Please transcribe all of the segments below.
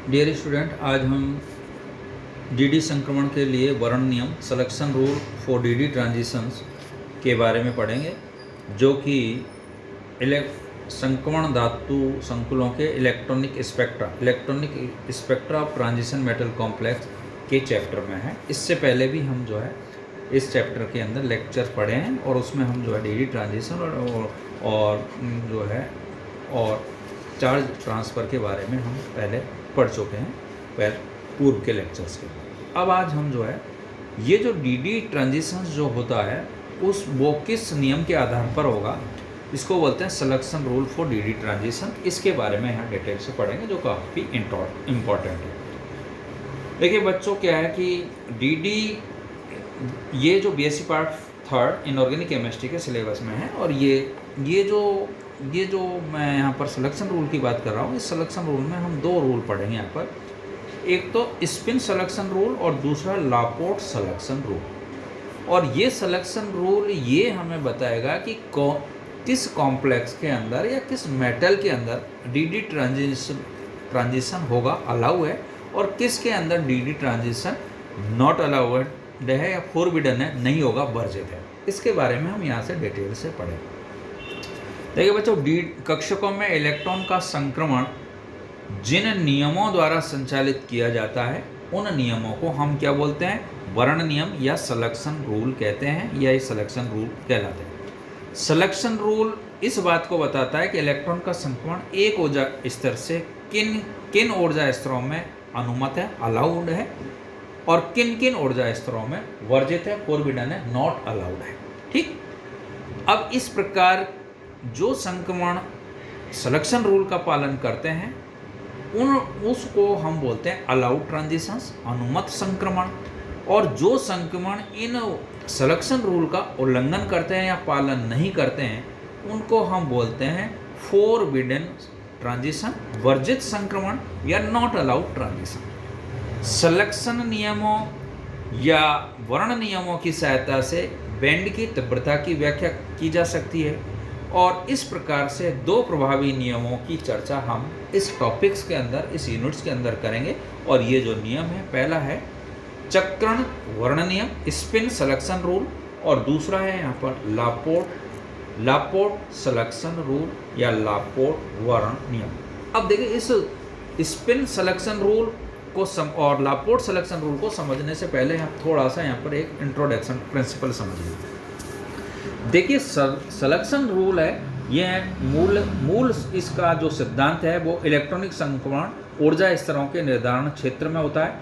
Dear student, आज हम DD संक्रमण के लिए वर्ण नियम selection rule for DD transitions के बारे में पढ़ेंगे, जो कि संक्रमण धातु संकुलों के electronic spectra of transition metal complex के चैप्टर में है। इससे पहले भी हम जो है इस चैप्टर के अंदर लेक्चर पढ़े हैं और उसमें हम जो है डीडी ट्रांजिशन और जो है और चार्ज ट्रांसफ़र के बारे में हम पहले पढ़ चुके हैं पूर्व के लेक्चर्स के। अब आज हम जो है ये जो डीडी ट्रांजिशंस जो होता है वो किस नियम के आधार पर होगा, इसको बोलते हैं selection rule for DD transition. इसके बारे में यहाँ डिटेल से पढ़ेंगे, जो काफ़ी इम्पॉर्टेंट है। देखिए बच्चों, क्या है कि डीडी ये जो बीएससी पार्ट 3 इनऑर्गेनिक केमिस्ट्री के सिलेबस में है, और ये जो मैं यहाँ पर सिलेक्शन रूल की बात कर रहा हूँ, इस सिलेक्शन रूल में हम दो रूल पढ़ेंगे यहाँ पर। एक तो स्पिन सिलेक्शन रूल और दूसरा लापोर्ट सिलेक्शन रूल। और ये सिलेक्शन रूल ये हमें बताएगा कि किस कॉम्प्लेक्स के अंदर या किस मेटल के अंदर डीडी ट्रांजिशन होगा, अलाउ है, और किसके अंदर डीडी ट्रांजिशन नॉट अलाउड है या फोरबिडन है, नहीं होगा, वर्जित है। इसके बारे में हम यहाँ से डिटेल से पढ़ेंगे। देखिए बच्चों, कक्षकों में इलेक्ट्रॉन का संक्रमण जिन नियमों द्वारा संचालित किया जाता है, उन नियमों को हम क्या बोलते हैं? वर्ण नियम या सिलेक्शन रूल कहते हैं, या ये सिलेक्शन रूल कहलाते हैं। सिलेक्शन रूल इस बात को बताता है कि इलेक्ट्रॉन का संक्रमण एक ऊर्जा स्तर से किन ऊर्जा स्तरों में अनुमत है, अलाउड है, और किन ऊर्जा स्तरों में वर्जित है, फोरबिडन है, नॉट अलाउड है। ठीक। अब इस प्रकार जो संक्रमण सिलेक्शन रूल का पालन करते हैं उसको हम बोलते हैं अलाउड ट्रांजिशंस, अनुमत संक्रमण। और जो संक्रमण इन सिलेक्शन रूल का उल्लंघन करते हैं या पालन नहीं करते हैं, उनको हम बोलते हैं फोरबिडन ट्रांजिशन, वर्जित संक्रमण, या नॉट अलाउड ट्रांजिशन। सिलेक्शन नियमों या वर्ण नियमों की सहायता से बैंड की तीव्रता की व्याख्या की जा सकती है, और इस प्रकार से दो प्रभावी नियमों की चर्चा हम इस टॉपिक्स के अंदर, इस यूनिट्स के अंदर करेंगे। और ये जो नियम है, पहला है चक्रण वर्ण नियम, स्पिन सिलेक्शन रूल, और दूसरा है यहाँ पर लापोर्ट सिलेक्शन रूल या लापोर्ट वर्ण नियम। अब देखिए, इस स्पिन सिलेक्शन रूल को और लापोर्ट सिलेक्शन रूल को समझने से पहले हम थोड़ा सा यहाँ पर एक इंट्रोडक्शन प्रिंसिपल समझिए। देखिए, सिलेक्शन रूल है, यह मूल इसका जो सिद्धांत है वो इलेक्ट्रॉनिक संक्रमण ऊर्जा स्तरों के निर्धारण क्षेत्र में होता है।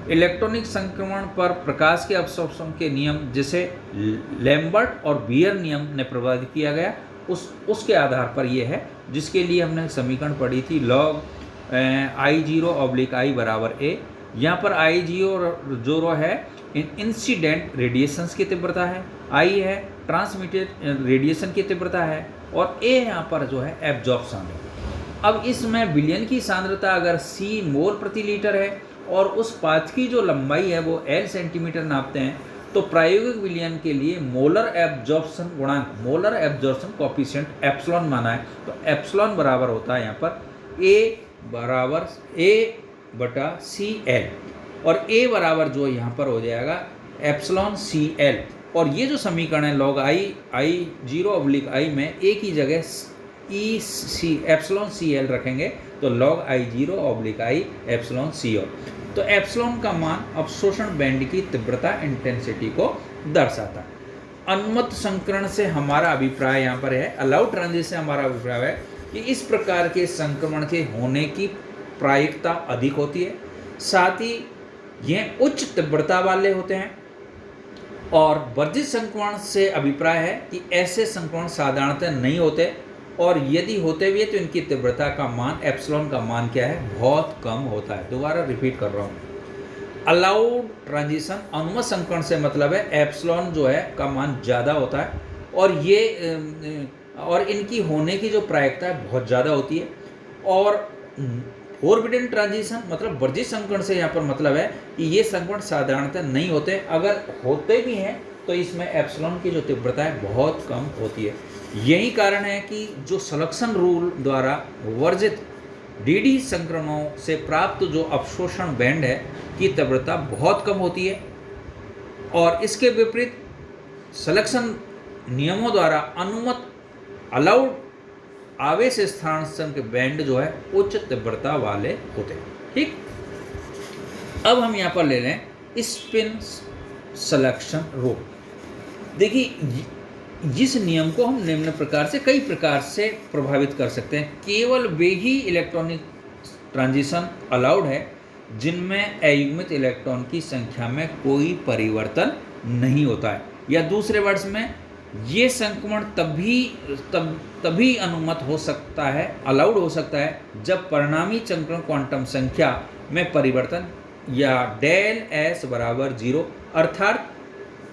इलेक्ट्रॉनिक संक्रमण पर प्रकाश के अवशोषण के नियम, जिसे लैम्बर्ट और बियर नियम ने प्रभावित किया गया, उसके आधार पर यह है, जिसके लिए हमने समीकरण पढ़ी थी, लॉग I0/I बराबर A। यहाँ पर I0 जो है इंसिडेंट रेडिएशंस की तीव्रता है, I है ट्रांसमिटेड रेडिएशन की तीव्रता है, और A यहाँ पर जो है एब्जॉर्प्शन है। अब इसमें विलयन की सांद्रता अगर C मोल प्रति लीटर है और उस पाथ की जो लंबाई है वो L सेंटीमीटर नापते हैं, तो प्रायोगिक विलयन के लिए मोलर एब्जॉर्प्शन गुणांक, मोलर एब्जॉर्प्शन कोएफिशिएंट एप्सिलॉन माना है। तो एप्सिलॉन बराबर होता है यहाँ पर A/CL, और A बराबर जो यहाँ पर हो जाएगा एप्सिलॉन CL। और ये जो समीकरण है लॉग I0/I में A की जगह एप्सिलॉन CL रखेंगे, तो लॉग I0/I एप्सिलॉन CL। तो एप्सिलॉन का मान अवशोषण बैंड की तीव्रता, इंटेंसिटी को दर्शाता है। अनुमत संक्रमण से हमारा अभिप्राय यहाँ पर है, अलाउड ट्रांजिशन से हमारा अभिप्राय है कि इस प्रकार के संक्रमण के होने की प्रायिकता अधिक होती है, साथ ही यह उच्च तीव्रता वाले होते हैं। और वर्जित संक्रमण से अभिप्राय है कि ऐसे संक्रमण साधारणतः नहीं होते, और यदि होते भी है तो इनकी तीव्रता का मान, एप्सिलॉन का मान क्या है, बहुत कम होता है। दोबारा रिपीट कर रहा हूँ, अलाउड ट्रांजिशन अनुमत संक्रमण से मतलब है एप्सिलॉन जो है का मान ज़्यादा होता है, और इनकी होने की जो प्रायिकता है बहुत ज़्यादा होती है। और फोरबिडन ट्रांजिशन मतलब वर्जित संक्रमण से यहाँ पर मतलब है कि ये संक्रमण साधारणतः नहीं होते, अगर होते भी हैं तो इसमें एप्सिलॉन की जो तीव्रता है बहुत कम होती है। यही कारण है कि जो सिलेक्शन रूल द्वारा वर्जित डी संक्रमणों से प्राप्त जो अवशोषण बैंड है की तीव्रता बहुत कम होती है, और इसके विपरीत सलेक्शन नियमों द्वारा अनुमत अलाउड आवेश स्थानांतरण के बैंड जो है उच्च तीव्रता वाले होते हैं। ठीक, अब हम यहाँ पर ले लें स्पिन सलेक्शन रूल। देखिए, जिस नियम को हम निम्न प्रकार से कई प्रकार से प्रभावित कर सकते हैं। केवल वे ही इलेक्ट्रॉनिक ट्रांजिशन अलाउड है जिनमें अयुग्मित इलेक्ट्रॉन की संख्या में कोई परिवर्तन नहीं होता है, या दूसरे वर्ड्स में ये संक्रमण तभी अनुमत हो सकता है, अलाउड हो सकता है, जब परिणामी चक्रण क्वांटम संख्या में परिवर्तन या डेल एस बराबर 0, अर्थात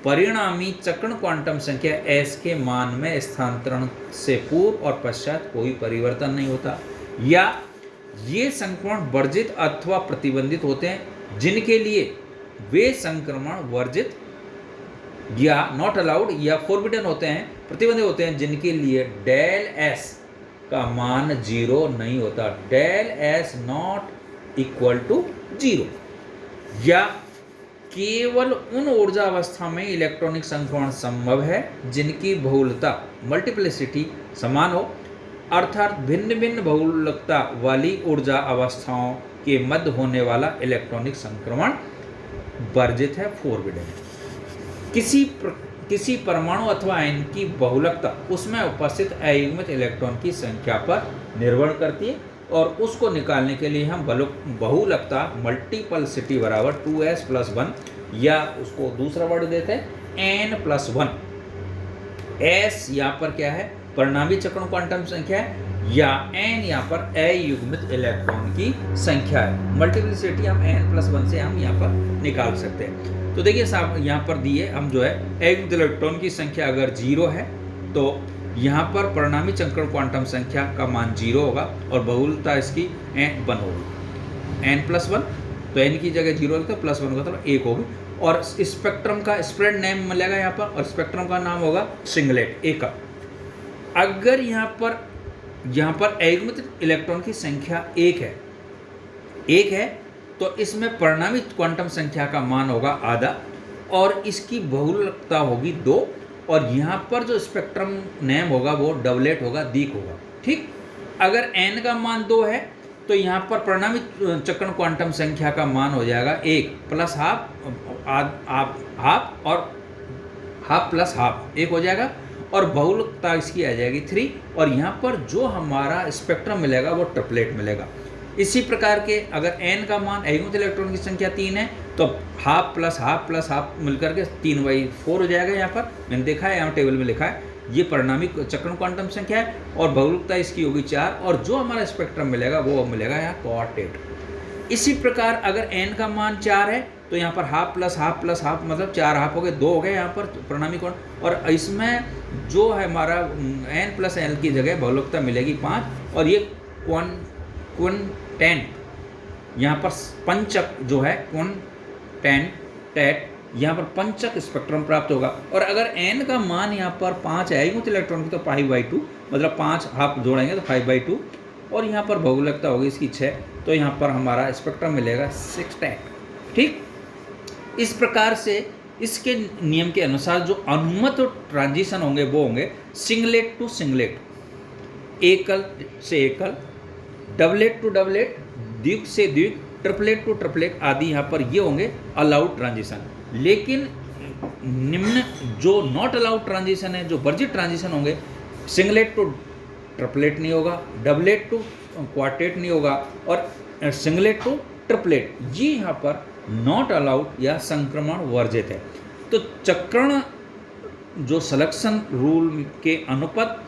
परिणामी चक्रण क्वांटम संख्या s के मान में स्थानांतरण से पूर्व और पश्चात कोई परिवर्तन नहीं होता, या ये संक्रमण वर्जित अथवा प्रतिबंधित होते हैं जिनके लिए वे संक्रमण वर्जित या नॉट अलाउड या फॉरबिडन होते हैं, प्रतिबंधित होते हैं जिनके लिए डेल s का मान 0 नहीं होता, del s not equal to 0, या केवल उन ऊर्जा अवस्था में इलेक्ट्रॉनिक संक्रमण संभव है जिनकी बहुलता मल्टीप्लिसिटी समान हो, अर्थात भिन्न भिन्न बहुलकता वाली ऊर्जा अवस्थाओं के मध्य होने वाला इलेक्ट्रॉनिक संक्रमण वर्जित है, फोरबिडन है। किसी परमाणु अथवा आयन की बहुलकता उसमें उपस्थित अयुग्मित इलेक्ट्रॉन की संख्या पर निर्भर करती है, और उसको निकालने के लिए हम बहुलकता मल्टीपलसिटी बराबर 2s+1, या उसको दूसरा वर्ड देते हैं n+1। s यहाँ पर क्या है, परिणामी चक्रण क्वांटम संख्या है, या n यहाँ पर अयुग्मित इलेक्ट्रॉन की संख्या है। मल्टीपलिसिटी हम n+1 से हम यहाँ पर निकाल सकते हैं। तो देखिए साहब, यहाँ पर दिए हम जो है अयुग्मित इलेक्ट्रॉन की संख्या अगर 0 है तो यहाँ पर परिणामी चक्रण क्वांटम संख्या का मान 0 होगा, और बहुलता इसकी n1 होगी, n+1, तो n की जगह 0 होगा, +1 होगा तो 1 होगी, और स्पेक्ट्रम का स्प्रेड नेम मिलेगा यहाँ पर, और स्पेक्ट्रम का नाम होगा सिंगलेट एकक। अगर यहाँ पर अयुग्मित इलेक्ट्रॉन की संख्या 1 है तो इसमें परिणामी क्वांटम संख्या का मान होगा आधा, और इसकी बहुलकता होगी 2, और यहाँ पर जो स्पेक्ट्रम नेम होगा वो डबलेट होगा, दीक होगा। ठीक, अगर n का मान 2 है तो यहाँ पर परिणामी चक्रण क्वांटम संख्या का मान हो जाएगा 1 + हाफ और हाफ + हाफ 1 हो जाएगा, और बहुलकता इसकी आ जाएगी 3, और यहाँ पर जो हमारा स्पेक्ट्रम मिलेगा वो ट्रिपलेट मिलेगा। इसी प्रकार के अगर n का मान अयुग्मित इलेक्ट्रॉन की संख्या 3 है तो हाफ + हाफ + हाफ मिलकर के 3/4 हो जाएगा। यहाँ पर मैंने देखा है, यहाँ टेबल में लिखा है, ये परिणामी चक्रण क्वांटम संख्या है, और बहुलकता इसकी होगी 4, और जो हमारा स्पेक्ट्रम मिलेगा वो मिलेगा यहाँ क्वार्टेट। इसी प्रकार अगर n का मान 4 है तो यहाँ पर हाफ + हाफ + हाफ मतलब 4 हाफ हो गए, 2 हो गए यहाँ पर परिणामी कोण, और इसमें जो है हमारा n+l की जगह बहुलकता मिलेगी 5, और ये क्वांटेंट यहाँ पर पंचक जो है क्वांटेंट यहाँ पर पंचक स्पेक्ट्रम प्राप्त होगा। और अगर n का मान यहाँ पर 5 है अयुग्मित इलेक्ट्रॉन की तो 5/2, मतलब 5 हाफ जोड़ेंगे तो 5/2, और यहाँ पर बहुलकता होगी इसकी 6, तो यहाँ पर हमारा स्पेक्ट्रम मिलेगा 6 टैक। ठीक, इस प्रकार से इसके नियम के अनुसार जो अनुमत ट्रांजिशन होंगे वो होंगे सिंगलेट टू सिंगलेट, एकल से एकल, डबलेट टू डबलेट, द्विक से द्विक, ट्रिपलेट टू ट्रिपलेट आदि यहाँ पर ये होंगे अलाउड ट्रांजिशन। लेकिन निम्न जो नॉट अलाउड ट्रांजिशन है, जो वर्जित ट्रांजिशन होंगे, सिंगलेट टू ट्रिपलेट नहीं होगा, डबलेट टू क्वार्टेट नहीं होगा, और सिंगलेट टू ट्रिपलेट, ये यहाँ पर नॉट अलाउड या संक्रमण वर्जित है। तो चक्रण जो सलेक्शन रूल के अनुपत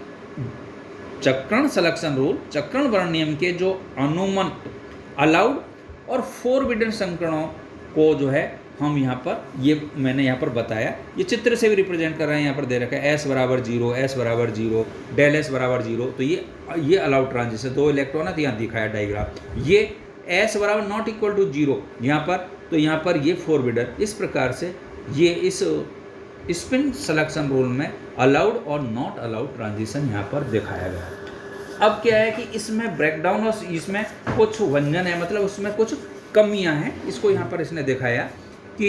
चक्रण सलेक्शन रूल, चक्रण वर्ण नियम के जो अनुमन अलाउड और फोरबिडन संक्रमणों को जो है हम यहाँ पर, ये मैंने यहाँ पर बताया, ये चित्र से भी रिप्रेजेंट कर रहे हैं। यहाँ पर दे रखा है s = 0, s = 0, डेल s = 0, तो ये अलाउड ट्रांजिशन, 2 इलेक्ट्रॉन है तो यहाँ दिखाया डायग्राम। ये s = नॉट इक्वल टू 0 यहाँ पर, तो यहाँ पर ये फोरबिडन। इस प्रकार से ये इस स्पिन सलेक्शन रूल में अलाउड और नॉट अलाउड ट्रांजिशन यहाँ पर दिखाया गया है। अब क्या है कि इसमें ब्रेकडाउन और इसमें कुछ व्यंजन है, मतलब उसमें कुछ कमियां हैं। इसको यहाँ पर इसने दिखाया कि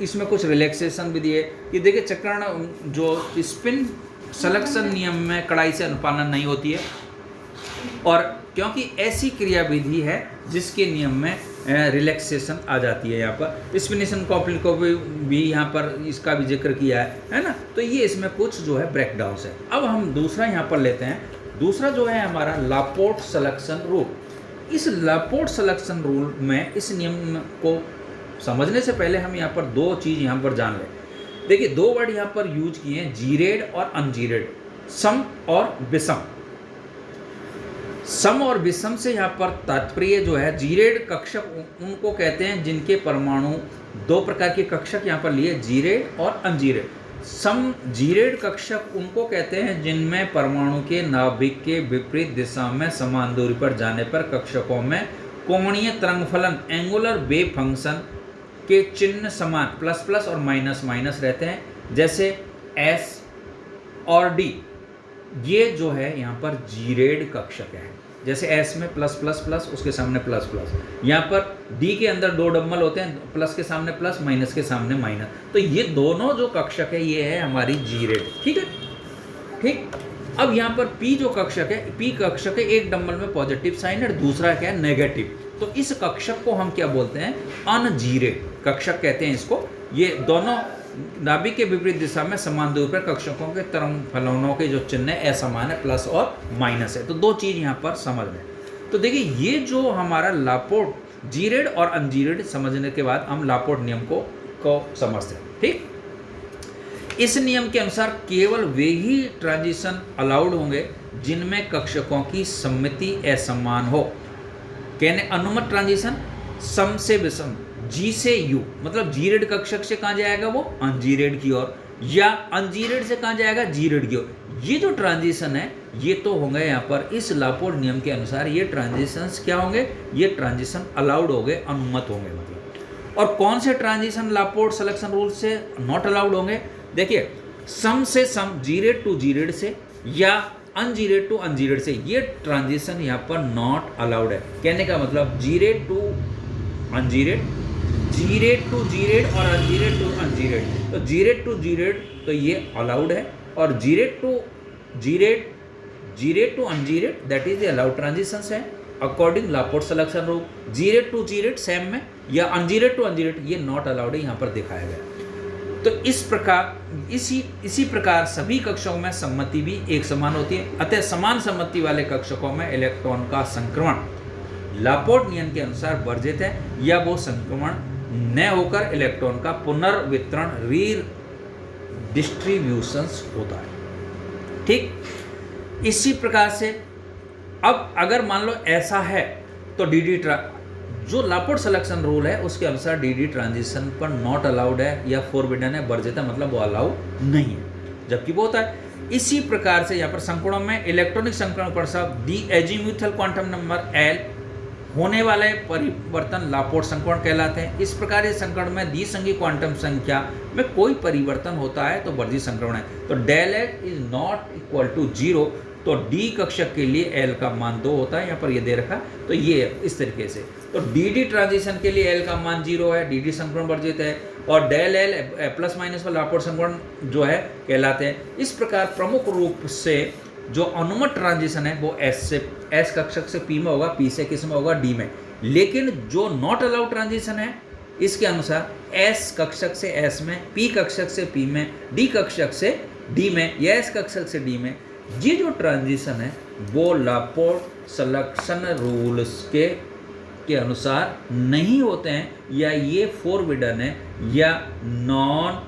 इसमें कुछ रिलैक्सेशन भी दिए कि देखिए चक्रण जो स्पिन सलेक्शन नियम में कड़ाई से अनुपालन नहीं होती है, और क्योंकि ऐसी क्रियाविधि है जिसके नियम में रिलैक्सेशन आ जाती है। यहाँ पर स्पिनेशन कॉम्प्लेक्स को भी यहाँ पर इसका भी जिक्र किया है ना। तो ये इसमें कुछ जो है ब्रेकडाउन्स है। अब हम दूसरा यहाँ पर लेते हैं। दूसरा जो है हमारा लापोर्ट सिलेक्शन रूल। इस लापोर्ट सिलेक्शन रूल में इस नियम को समझने से पहले हम यहाँ पर दो चीज़ यहाँ पर जान लें। देखिए दो वर्ड यहाँ पर यूज किए हैं, जीरेड और अनजीरेड, सम और विषम। सम और विषम से यहाँ पर तात्पर्य जो है, जीरेड कक्षक उनको कहते हैं जिनके परमाणु दो प्रकार के कक्षक यहाँ पर लिए, जीरेड और अनजीरेड। सम जीरेड कक्षक उनको कहते हैं जिनमें परमाणु के नाभिक के विपरीत दिशा में समान दूरी पर जाने पर कक्षकों में कोणीय तरंग फलन एंगुलर वेव फंक्शन के चिन्ह समान प्लस प्लस और माइनस माइनस रहते हैं, जैसे एस और डी। ये जो है यहाँ पर जीरेड कक्षक है। जैसे एस में प्लस प्लस प्लस, उसके सामने प्लस प्लस। यहाँ पर डी के अंदर दो डबल होते हैं, प्लस के सामने प्लस, माइनस के सामने माइनस। तो ये दोनों जो कक्षक है ये है हमारी जीरेड। ठीक है, ठीक। अब यहाँ पर पी जो कक्षक है, पी कक्षक है, एक डबल में पॉजिटिव साइन है, दूसरा क्या है नेगेटिव। तो इस कक्षक को हम क्या बोलते हैं, अनजीरेड कक्षक कहते हैं इसको। ये दोनों नाभिक के विपरीत दिशा में समान दूरी पर कक्षकों के तरंग फलनों के जो चिन्ह है असमान है, प्लस और माइनस है। तो दो चीज यहाँ पर समझ लें। तो देखिए ये जो हमारा लापोर्ट जीरेड और अनजीरेड समझने के बाद हम लापोर्ट नियम को समझते हैं। ठीक, इस नियम के अनुसार केवल वे ही ट्रांजिशन अलाउड होंगे जिनमें कक्षकों की सम्मिति असमान हो। कहने अनुमत ट्रांजिशन सम से विषम, जी से यू, मतलब जीरेड कक्षक से कहाँ जाएगा वो अनजीरेड की ओर, या अनजीरेड से कहाँ जाएगा जीरेड की ओर। ये जो ट्रांजिशन है ये तो होंगे यहाँ पर इस लापोर्ट नियम के अनुसार ये ट्रांजिशंस क्या होंगे, ये ट्रांजिशन अलाउड होंगे, अनुमत होंगे मतलब। और कौन से ट्रांजिशन लापोर्ट सिलेक्शन रूल से नॉट अलाउड होंगे, देखिए सम से सम, जीरेड टू जीरेड से, या अनजीरेड टू अनजीरेड से, ये ट्रांजिशन यहाँ पर नॉट अलाउड है। कहने का मतलब gerade to ungerade, gerade to gerade और अनजीरेड टू अनजीरेड। तो जीरेड टू जीरेड तो ये अलाउड है, और gerade to gerade, gerade to ungerade that is the allowed transitions है according Laporte selection rule. Gerade to gerade same में, या ungerade to ungerade ये नॉट अलाउड है, यहाँ पर दिखाया गया। तो इस प्रकार इसी प्रकार सभी कक्षकों में सम्मति भी एक समान होती है। अतः समान सम्मति वाले कक्षकों में इलेक्ट्रॉन का संक्रमण लापोर्ट नियम के अनुसार वर्जित है, या वो संक्रमण न होकर इलेक्ट्रॉन का पुनर्वितरण डिस्ट्रीब्यूशंस होता है। ठीक, इसी प्रकार से अब अगर मान लो ऐसा है तो डीडी जो लापोर्ट सिलेक्शन रूल है उसके अनुसार डीडी ट्रांजिशन पर नॉट अलाउड है या फोरबिडन है, वर्जित है, मतलब वो अलाउड नहीं है, जबकि वो होता है। इसी प्रकार से यहाँ पर संक्रमण में इलेक्ट्रॉनिक संक्रमण पर सब D azimuthal quantum number L होने वाले परिवर्तन लापोर्ट संक्रमण कहलाते हैं। इस प्रकार इस संक्रमण में द्विसंगी क्वांटम संख्या में कोई परिवर्तन होता है तो वर्जित संक्रमण है। तो del L is not equal to 0, तो डी कक्षक के लिए एल का मान 2 होता है, यहाँ पर ये दे रखा। तो ये इस तरीके से, तो डी ट्रांजिशन के लिए एल का मान 0 है, डी संक्रमण वर्जित है, और डेल एल प्लस माइनस वाला लापोर्ट संक्रमण जो है कहलाते हैं। इस प्रकार प्रमुख रूप से जो अनुमत ट्रांजिशन है वो एस से एस कक्षक से पी में होगा, पी से किस में होगा, डी में। लेकिन जो नॉट अलाउड ट्रांजिशन है इसके अनुसार एस कक्षक से एस में, पी कक्षक से पी में, डी कक्षक से डी में, या एस कक्षक से डी में, ये जो ट्रांजिशन है वो लापोर्ट सिलेक्शन रूल्स के अनुसार नहीं होते हैं, या ये फोरबिडन है या नॉन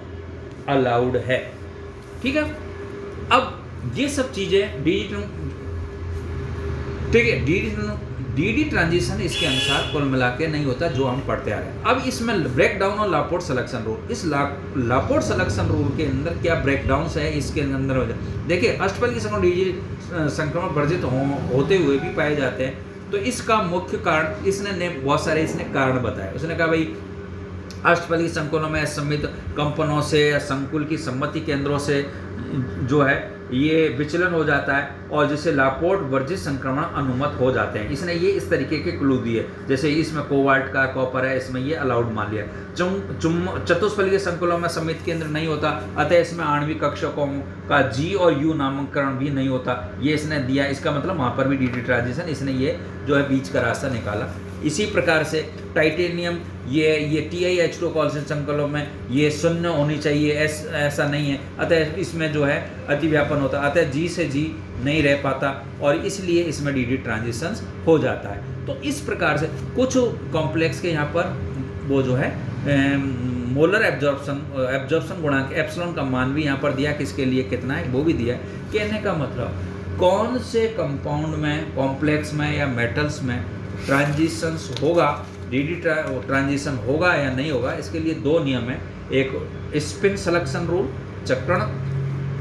अलाउड है। ठीक है, अब ये सब चीजें डीडी ट्रांजिशन इसके अनुसार कुल मिला के नहीं होता जो हम पढ़ते आ रहे हैं। अब इसमें ब्रेकडाउन और लापोर्ट सिलेक्शन रूल, इस लापोर्ट सिलेक्शन रूल के अंदर क्या ब्रेकडाउन्स है इसके अंदर हो जाए। देखिए अष्टफल की संक्रमण डीडी संक्रमण वर्जित होते हुए भी पाए जाते हैं। तो इसका मुख्य कारण इसने बहुत सारे कारण बताए। उसने कहा भाई अष्टफल की संकुलों में असम्मित कंपनों से या संकुल की सम्मति केंद्रों से जो है ये विचलन हो जाता है और जिससे लापोर्ट वर्जित संक्रमण अनुमत हो जाते हैं। इसने ये इस तरीके के क्लू दिए, जैसे इसमें कोबाल्ट का कॉपर है, इसमें ये अलाउड मान लिया। चतुष्फलकीय संकुलों में समित केंद्र नहीं होता, अतः इसमें आणविक कक्षकों का जी और यू नामकरण भी नहीं होता, ये इसने दिया। इसका मतलब वहाँ पर भी डी ट्रांजिशन इसने ये जो है बीच का रास्ता निकाला। इसी प्रकार से टाइटेनियम ये TiH2 कॉल्सिन संकुलों में ये शून्य होनी चाहिए, ऐसा नहीं है, अतः इसमें जो है अतिव्यापन होता है, अतः जी से जी नहीं रह पाता और इसलिए इसमें डी ट्रांजिशंस हो जाता है। तो इस प्रकार से कुछ कॉम्प्लेक्स के यहाँ पर वो जो है मोलर एब्जॉर्प्शन गुणांक एप्सिलॉन का मान भी यहाँ पर दिया, किसके लिए कितना है वो भी दिया है। कहने का मतलब कौन से कंपाउंड में, कॉम्प्लेक्स में या मेटल्स में ट्रांजिशंस होगा, डी ट्रांजिशन होगा या नहीं होगा, इसके लिए दो नियम है। एक स्पिन सिलेक्शन रूल, चक्रण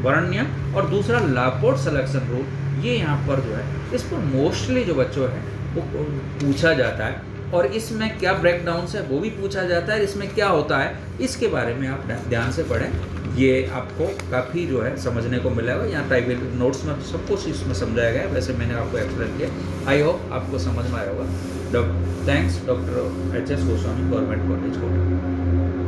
वर्ण नियम, और दूसरा लापोर्ट सिलेक्शन रूल। ये यहाँ पर जो है इस पर मोस्टली जो बच्चों है वो पूछा जाता है और इसमें क्या ब्रेकडाउन है वो भी पूछा जाता है। इसमें क्या होता है इसके बारे में आप ध्यान से पढ़ें, ये आपको काफ़ी जो है समझने को मिलेगा। यहाँ टाइप नोट्स में सब कुछ इसमें समझाया गया है, वैसे मैंने आपको एक्सप्लेन किया। आई होप आपको समझ में आया होगा। Thanks, doctor HS Goswami, government college Kota.